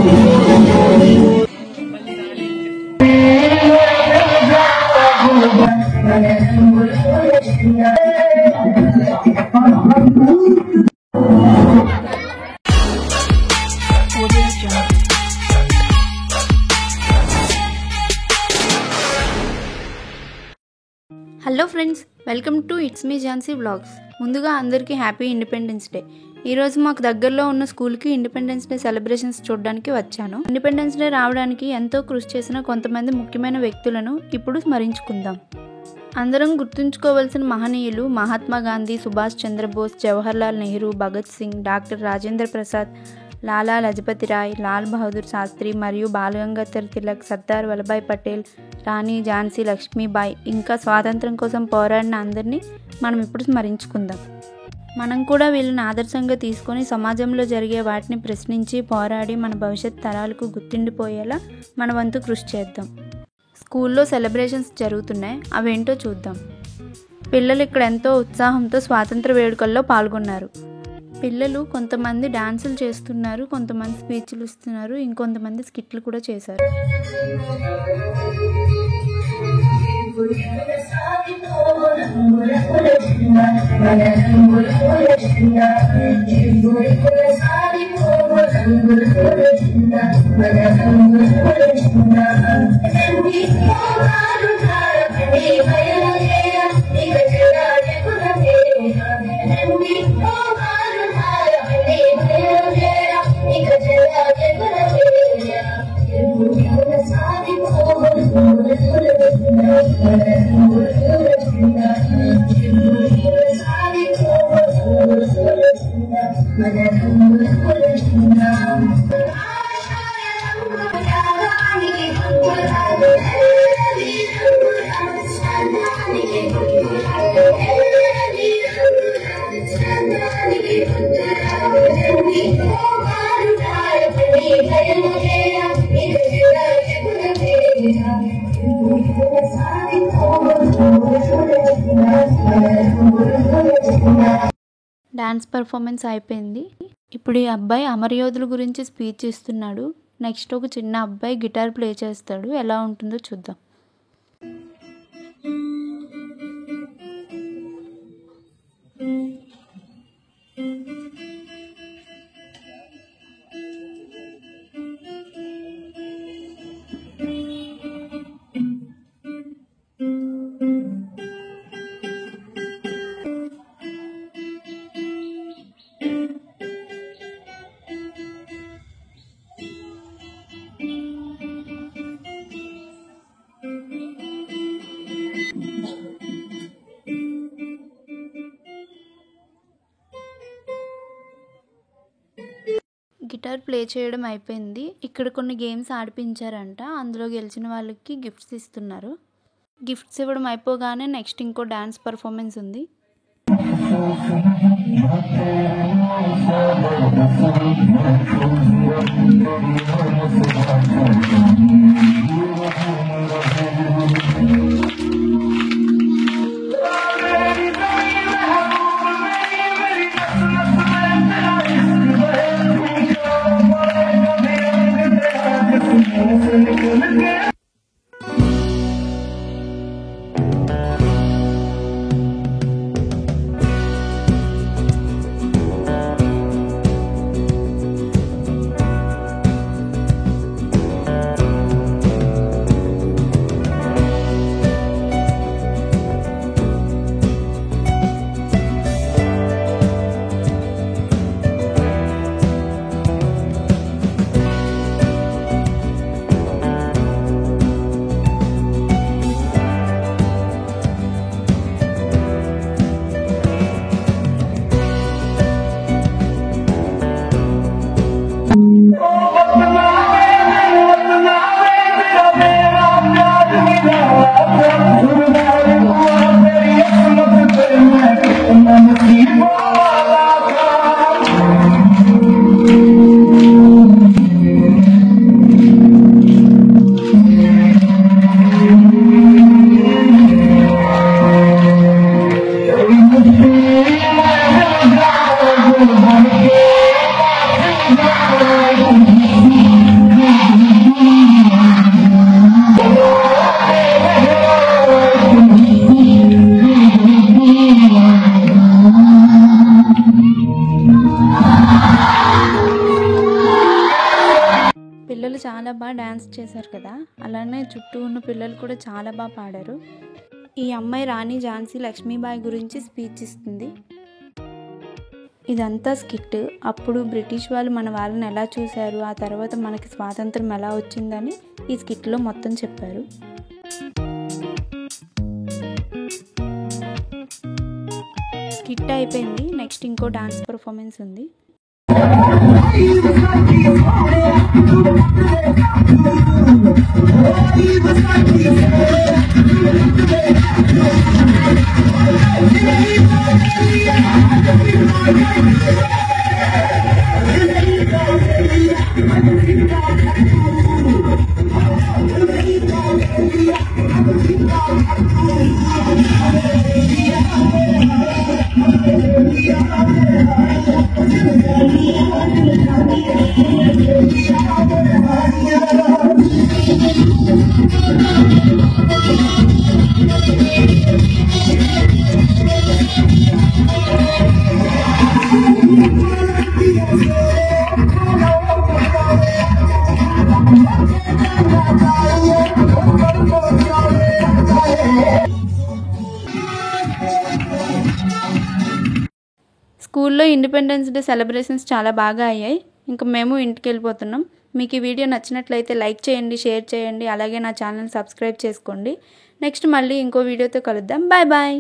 Hello friends, welcome to it's me Jhansi vlogs. ముందుగా అందరికీ happy independence day. ఈరోజు మాకు దగ్గరలో ఉన్న స్కూల్కి ఇండిపెండెన్స్ డే సెలబ్రేషన్స్ చూడడానికి వచ్చాను. ఇండిపెండెన్స్ డే రావడానికి ఎంతో కృషి చేసిన కొంతమంది ముఖ్యమైన వ్యక్తులను ఇప్పుడు స్మరించుకుందాం. అందరం గుర్తుంచుకోవాల్సిన మహనీయులు మహాత్మా గాంధీ, సుభాష్ చంద్రబోస్, జవహర్లాల్ నెహ్రూ, భగత్ సింగ్, డాక్టర్ రాజేంద్ర ప్రసాద్, లాలా లజపతి రాయ్, లాల్ బహదూర్ శాస్త్రి మరియు బాలగంగాధర్ తిలక్, సర్దార్ వల్లభాయ్ పటేల్, రాణి ఝాన్సీ లక్ష్మీబాయి, ఇంకా స్వాతంత్రం కోసం పోరాడిన అందరినీ మనం ఇప్పుడు స్మరించుకుందాం. మనం కూడా వీళ్ళని ఆదర్శంగా తీసుకొని సమాజంలో జరిగే వాటిని ప్రశ్నించి పోరాడి మన భవిష్యత్ తరాలకు గుర్తుండిపోయేలా మన వంతు కృషి చేద్దాం. స్కూల్లో సెలబ్రేషన్స్ జరుగుతున్నాయి, అవేంటో చూద్దాం. పిల్లలు ఇక్కడ ఎంతో ఉత్సాహంతో స్వాతంత్ర వేడుకల్లో పాల్గొన్నారు. పిల్లలు కొంతమంది డాన్సులు చేస్తున్నారు, కొంతమంది స్పీచ్లు ఇస్తున్నారు, ఇంకొంతమంది స్కిట్లు కూడా చేశారు. డాన్స్ పర్ఫార్మెన్స్ అయిపోయింది. ఇప్పుడు ఈ అబ్బాయి అమరయోధుల గురించి స్పీచ్ ఇస్తున్నాడు. నెక్స్ట్ ఒక చిన్న అబ్బాయి గిటార్ ప్లే చేస్తాడు. ఎలా ఉంటుందో చూద్దాం. గిటార్ ప్లే చేయడం అయిపోయింది. ఇక్కడ కొన్ని గేమ్స్ ఆడిపించారంట. అందులో గెలిచిన వాళ్ళకి గిఫ్ట్స్ ఇస్తున్నారు. గిఫ్ట్స్ ఇవ్వడం అయిపోగానే నెక్స్ట్ ఇంకో డాన్స్ పర్ఫార్మెన్స్ ఉంది. పిల్లలు చాలా బాగా డ్యాన్స్ చేశారు కదా, అలానే చుట్టూ ఉన్న పిల్లలు కూడా చాలా బాగా పాడారు. ఈ అమ్మాయి రాణి ఝాన్సీ లక్ష్మీబాయి గురించి స్పీచ్ ఇస్తుంది. ఇదంతా స్కిట్. అప్పుడు బ్రిటిష్ వాళ్ళు మన వాళ్ళని ఎలా చూశారు, ఆ తర్వాత మనకి స్వాతంత్రం ఎలా వచ్చిందని ఈ స్కిట్లో మొత్తం చెప్పారు. స్కిట్ అయిపోయింది. నెక్స్ట్ ఇంకో డాన్స్ పర్ఫార్మెన్స్ ఉంది. స్కూల్లో ఇండిపెండెన్స్ డే సెలబ్రేషన్స్ చాలా బాగా అయ్యాయి. ఇంకా మేము ఇంటికి వెళ్ళిపోతున్నాం. మీకు ఈ వీడియో నచ్చినట్లయితే లైక్ చేయండి, షేర్ చేయండి, అలాగే నా ఛానల్ సబ్స్క్రైబ్ చేసుకోండి. నెక్స్ట్ మళ్ళీ ఇంకో వీడియోతో కలుద్దాం. Bye bye.